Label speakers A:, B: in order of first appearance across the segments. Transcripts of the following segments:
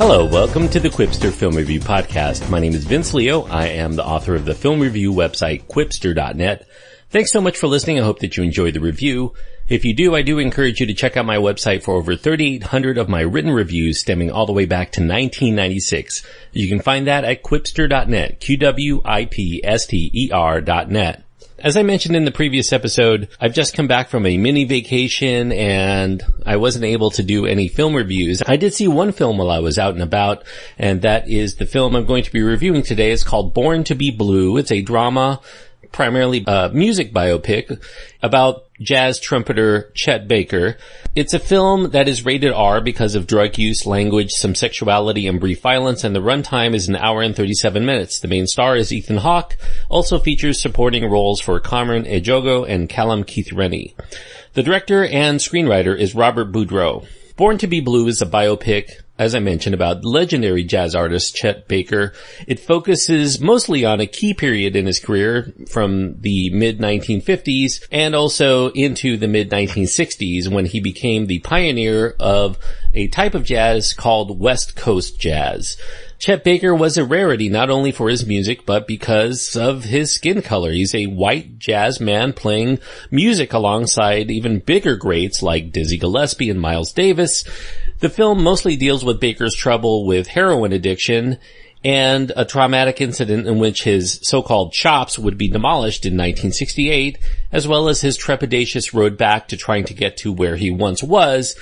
A: Hello, welcome to the Quipster Film Review Podcast. My name is Vince Leo. I am the author of the film review website, Quipster.net. Thanks so much for listening. I hope that you enjoyed the review. If you do, I do encourage you to check out my website for over 3,800 of my written reviews stemming all the way back to 1996. You can find that at Quipster.net, Quipster.net. As I mentioned in the previous episode, I've just come back from a mini vacation and I wasn't able to do any film reviews. I did see one film while I was out and about, and that is the film I'm going to be reviewing today. It's called Born to be Blue. It's a drama, primarily a music biopic about jazz trumpeter Chet Baker. It's a film that is rated R because of drug use, language, some sexuality, and brief violence, and the runtime is an hour and 37 minutes. The main star is Ethan Hawke, also features supporting roles for Carmen Ejogo and Callum Keith Rennie. The director and screenwriter is Robert Boudreau. Born to be Blue is a biopic, as I mentioned, about legendary jazz artist Chet Baker. It focuses mostly on a key period in his career from the mid-1950s and also into the mid-1960s when he became the pioneer of a type of jazz called West Coast jazz. Chet Baker was a rarity not only for his music, but because of his skin color. He's a white jazz man playing music alongside even bigger greats like Dizzy Gillespie and Miles Davis. The film mostly deals with Baker's trouble with heroin addiction and a traumatic incident in which his so-called chops would be demolished in 1968, as well as his trepidatious road back to trying to get to where he once was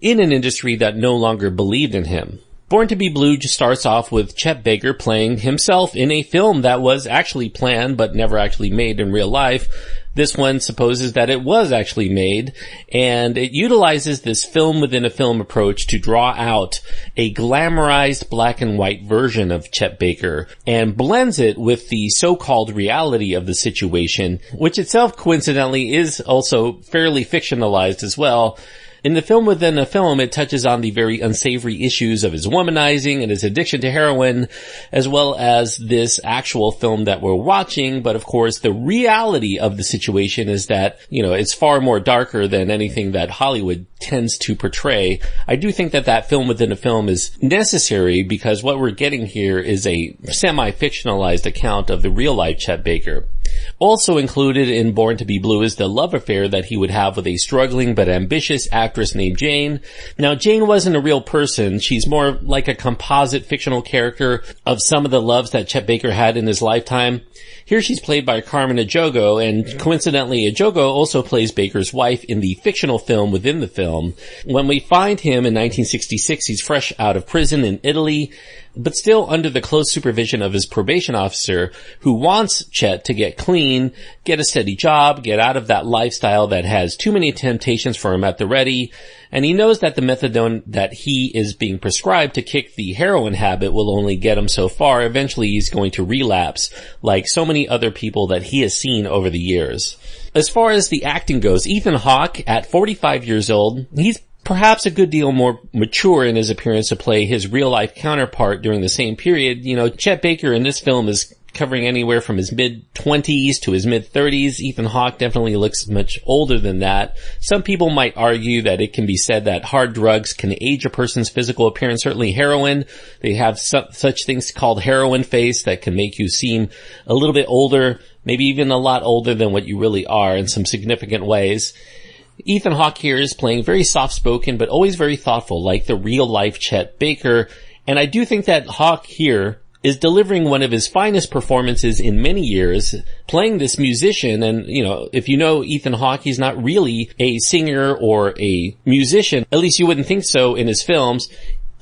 A: in an industry that no longer believed in him. Born to be Blue just starts off with Chet Baker playing himself in a film that was actually planned but never actually made in real life. This one supposes that it was actually made, and it utilizes this film within a film approach to draw out a glamorized black and white version of Chet Baker and blends it with the so-called reality of the situation, which itself coincidentally is also fairly fictionalized as well. In the film within a film, it touches on the very unsavory issues of his womanizing and his addiction to heroin, as well as this actual film that we're watching. But of course, the reality of the situation is that, it's far more darker than anything that Hollywood tends to portray. I do think that film within a film is necessary because what we're getting here is a semi-fictionalized account of the real-life Chet Baker. Also included in Born to be Blue is the love affair that he would have with a struggling but ambitious actress named Jane. Now, Jane wasn't a real person. She's more like a composite fictional character of some of the loves that Chet Baker had in his lifetime. Here she's played by Carmen Ejogo, and coincidentally, Ejogo also plays Baker's wife in the fictional film within the film. When we find him in 1966, he's fresh out of prison in Italy, but still under the close supervision of his probation officer, who wants Chet to get clean, get a steady job, get out of that lifestyle that has too many temptations for him at the ready, and he knows that the methadone that he is being prescribed to kick the heroin habit will only get him so far. Eventually he's going to relapse, like so many other people that he has seen over the years. As far as the acting goes, Ethan Hawke, at 45 years old, he's perhaps a good deal more mature in his appearance to play his real-life counterpart during the same period. Chet Baker in this film is covering anywhere from his mid-20s to his mid-30s. Ethan Hawke definitely looks much older than that. Some people might argue that it can be said that hard drugs can age a person's physical appearance. Certainly heroin, they have such things called heroin face that can make you seem a little bit older, maybe even a lot older than what you really are in some significant ways. Ethan Hawke here is playing very soft-spoken, but always very thoughtful, like the real-life Chet Baker. And I do think that Hawke here is delivering one of his finest performances in many years, playing this musician. And, if you know Ethan Hawke, he's not really a singer or a musician. At least you wouldn't think so in his films.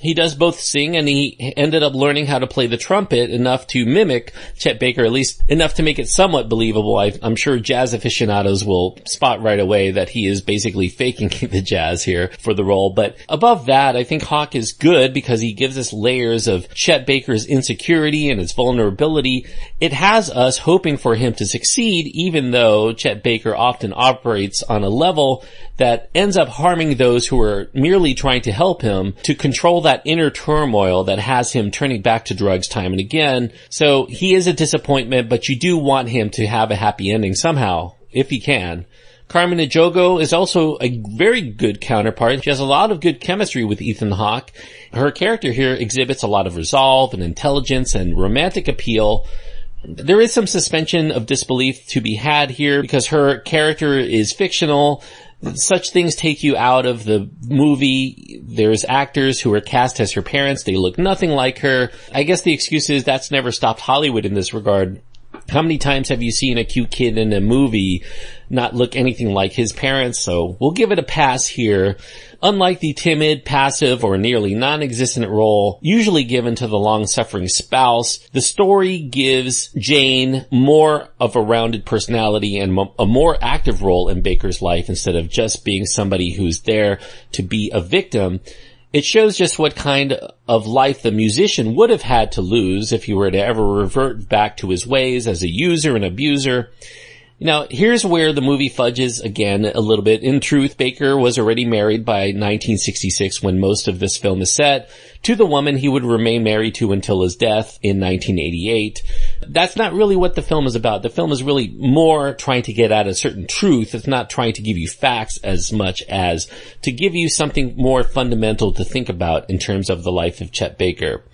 A: He does both sing, and he ended up learning how to play the trumpet enough to mimic Chet Baker, at least enough to make it somewhat believable. I'm sure jazz aficionados will spot right away that he is basically faking the jazz here for the role. But above that, I think Hawke is good because he gives us layers of Chet Baker's insecurity and his vulnerability. It has us hoping for him to succeed, even though Chet Baker often operates on a level that ends up harming those who are merely trying to help him to control that inner turmoil that has him turning back to drugs time and again. So he is a disappointment, but you do want him to have a happy ending somehow, if he can. Carmen Ejogo is also a very good counterpart. She has a lot of good chemistry with Ethan Hawke. Her character here exhibits a lot of resolve and intelligence and romantic appeal. There is some suspension of disbelief to be had here because her character is fictional. Such things take you out of the movie. There's actors who are cast as her parents. They look nothing like her. I guess the excuse is that's never stopped Hollywood in this regard. How many times have you seen a cute kid in a movie not look anything like his parents? So we'll give it a pass here. Unlike the timid, passive, or nearly non-existent role usually given to the long-suffering spouse, the story gives Jane more of a rounded personality and a more active role in Baker's life instead of just being somebody who's there to be a victim. It shows just what kind of life the musician would have had to lose if he were to ever revert back to his ways as a user and abuser. Now, here's where the movie fudges again a little bit. In truth, Baker was already married by 1966 when most of this film is set to the woman he would remain married to until his death in 1988. That's not really what the film is about. The film is really more trying to get at a certain truth. It's not trying to give you facts as much as to give you something more fundamental to think about in terms of the life of Chet Baker.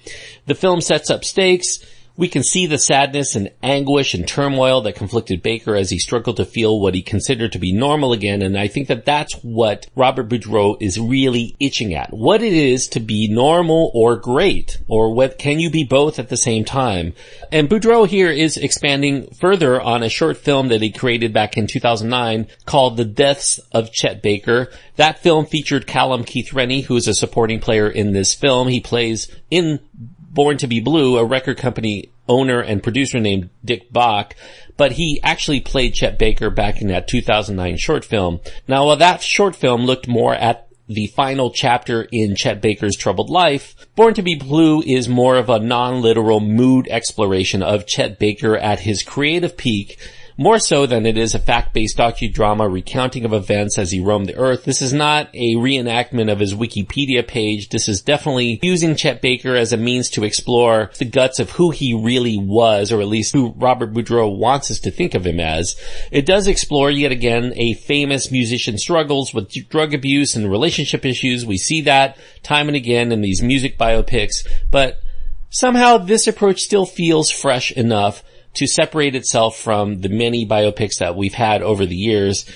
A: The film sets up stakes. We can see the sadness and anguish and turmoil that conflicted Baker as he struggled to feel what he considered to be normal again, and I think that that's what Robert Boudreau is really itching at. What it is to be normal or great, or what can you be both at the same time? And Boudreau here is expanding further on a short film that he created back in 2009 called The Deaths of Chet Baker. That film featured Callum Keith Rennie, who is a supporting player in this film. He plays in Born to be Blue, a record company owner and producer named Dick Bach, but he actually played Chet Baker back in that 2009 short film. Now, while that short film looked more at the final chapter in Chet Baker's troubled life, Born to be Blue is more of a non-literal mood exploration of Chet Baker at his creative peak, more so than it is a fact-based docudrama recounting of events as he roamed the earth. This is not a reenactment of his Wikipedia page. This is definitely using Chet Baker as a means to explore the guts of who he really was, or at least who Robert Boudreau wants us to think of him as. It does explore, yet again, a famous musician's struggles with drug abuse and relationship issues. We see that time and again in these music biopics, but somehow this approach still feels fresh enough to separate itself from the many biopics that we've had over the years.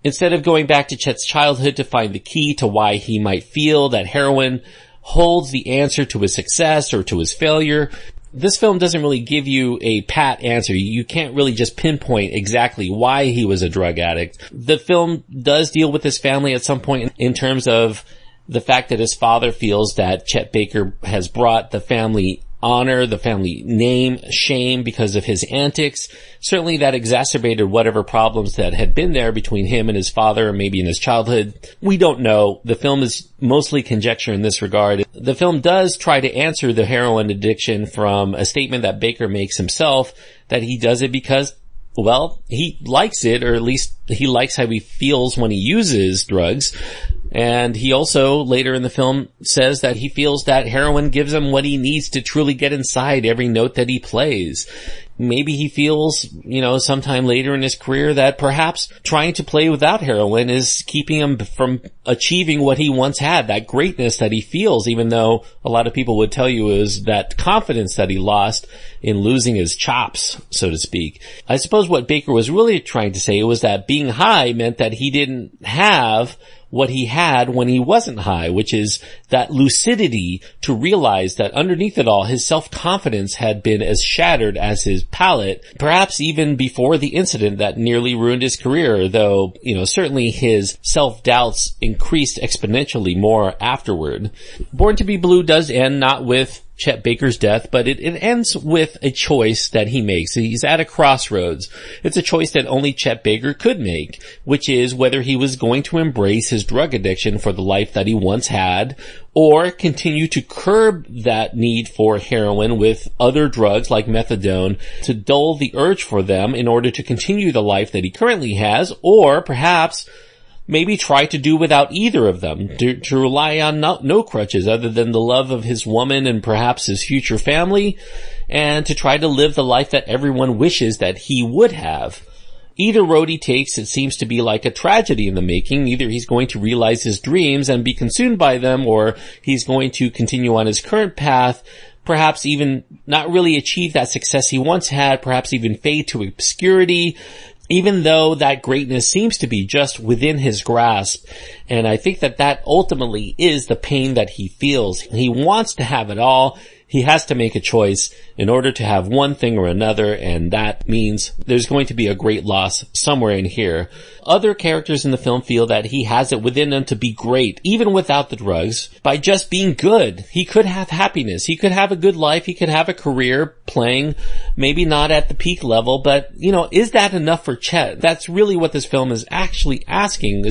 A: Instead of going back to Chet's childhood to find the key to why he might feel that heroin holds the answer to his success or to his failure, this film doesn't really give you a pat answer. You can't really just pinpoint exactly why he was a drug addict. The film does deal with his family at some point in terms of the fact that his father feels that Chet Baker has brought the family honor, the family name, shame because of his antics. Certainly that exacerbated whatever problems that had been there between him and his father, or maybe in his childhood. We don't know. The film is mostly conjecture in this regard. The film does try to answer the heroin addiction from a statement that Baker makes himself, that he does it because, well, he likes it, or at least he likes how he feels when he uses drugs. And he also, later in the film, says that he feels that heroin gives him what he needs to truly get inside every note that he plays. Maybe he feels, sometime later in his career that perhaps trying to play without heroin is keeping him from achieving what he once had, that greatness that he feels, even though a lot of people would tell you is that confidence that he lost in losing his chops, so to speak. I suppose what Baker was really trying to say was that being high meant that he didn't have what he had when he wasn't high, which is that lucidity to realize that underneath it all, his self-confidence had been as shattered as his palate, perhaps even before the incident that nearly ruined his career, though, certainly his self-doubts increased exponentially more afterward. Born to be Blue does end not with Chet Baker's death, but it ends with a choice that he makes. He's at a crossroads. It's a choice that only Chet Baker could make, which is whether he was going to embrace his drug addiction for the life that he once had, or continue to curb that need for heroin with other drugs like methadone to dull the urge for them in order to continue the life that he currently has, or perhaps maybe try to do without either of them, to rely on no crutches other than the love of his woman and perhaps his future family, and to try to live the life that everyone wishes that he would have. Either road he takes, it seems to be like a tragedy in the making. Either he's going to realize his dreams and be consumed by them, or he's going to continue on his current path, perhaps even not really achieve that success he once had, perhaps even fade to obscurity, even though that greatness seems to be just within his grasp. And I think that ultimately is the pain that he feels. He wants to have it all. He has to make a choice in order to have one thing or another, and that means there's going to be a great loss somewhere in here. Other characters in the film feel that he has it within them to be great, even without the drugs, by just being good. He could have happiness. He could have a good life. He could have a career playing, maybe not at the peak level, but, is that enough for Chet? That's really what this film is actually asking.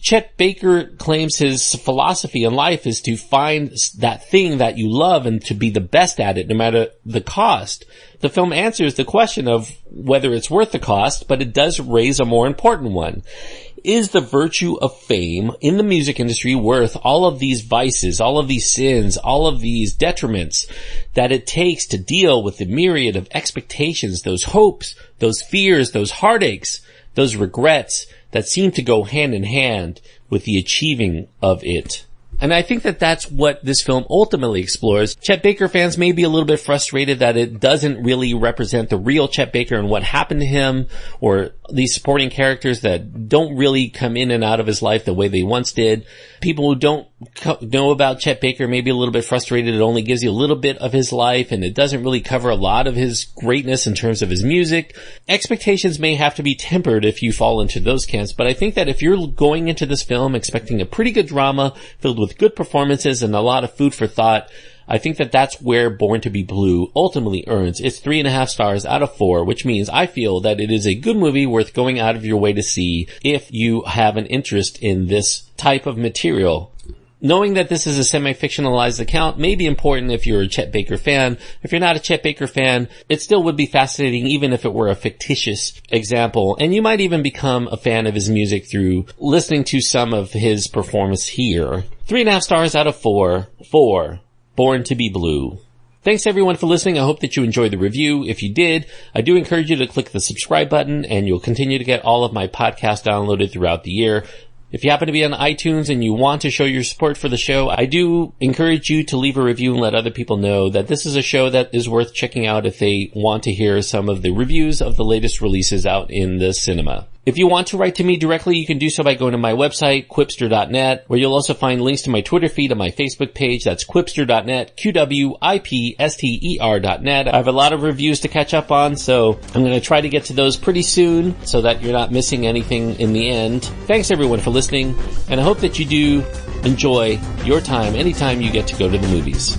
A: Chet Baker claims his philosophy in life is to find that thing that you love and to be the best at it, no matter the cost. The film answers the question of whether it's worth the cost, but it does raise a more important one. Is the virtue of fame in the music industry worth all of these vices, all of these sins, all of these detriments that it takes to deal with the myriad of expectations, those hopes, those fears, those heartaches, those regrets that seem to go hand in hand with the achieving of it? And I think that that's what this film ultimately explores. Chet Baker fans may be a little bit frustrated that it doesn't really represent the real Chet Baker and what happened to him, or these supporting characters that don't really come in and out of his life the way they once did. People who don't know about Chet Baker may be a little bit frustrated. It only gives you a little bit of his life, and it doesn't really cover a lot of his greatness in terms of his music. Expectations may have to be tempered if you fall into those camps, but I think that if you're going into this film expecting a pretty good drama filled with good performances and a lot of food for thought, I think that that's where Born to be Blue ultimately earns its 3.5 stars out of 4, which means I feel that it is a good movie worth going out of your way to see if you have an interest in this type of material. Knowing that this is a semi-fictionalized account may be important if you're a Chet Baker fan. If you're not a Chet Baker fan, it still would be fascinating even if it were a fictitious example. And you might even become a fan of his music through listening to some of his performance here. 3.5 stars out of 4 for Born to be Blue. Thanks everyone for listening. I hope that you enjoyed the review. If you did, I do encourage you to click the subscribe button, and you'll continue to get all of my podcasts downloaded throughout the year. If you happen to be on iTunes and you want to show your support for the show, I do encourage you to leave a review and let other people know that this is a show that is worth checking out if they want to hear some of the reviews of the latest releases out in the cinema. If you want to write to me directly, you can do so by going to my website, quipster.net, where you'll also find links to my Twitter feed and my Facebook page. That's quipster.net, QWIPSTER.net. I have a lot of reviews to catch up on, so I'm going to try to get to those pretty soon so that you're not missing anything in the end. Thanks everyone for listening, and I hope that you do enjoy your time anytime you get to go to the movies.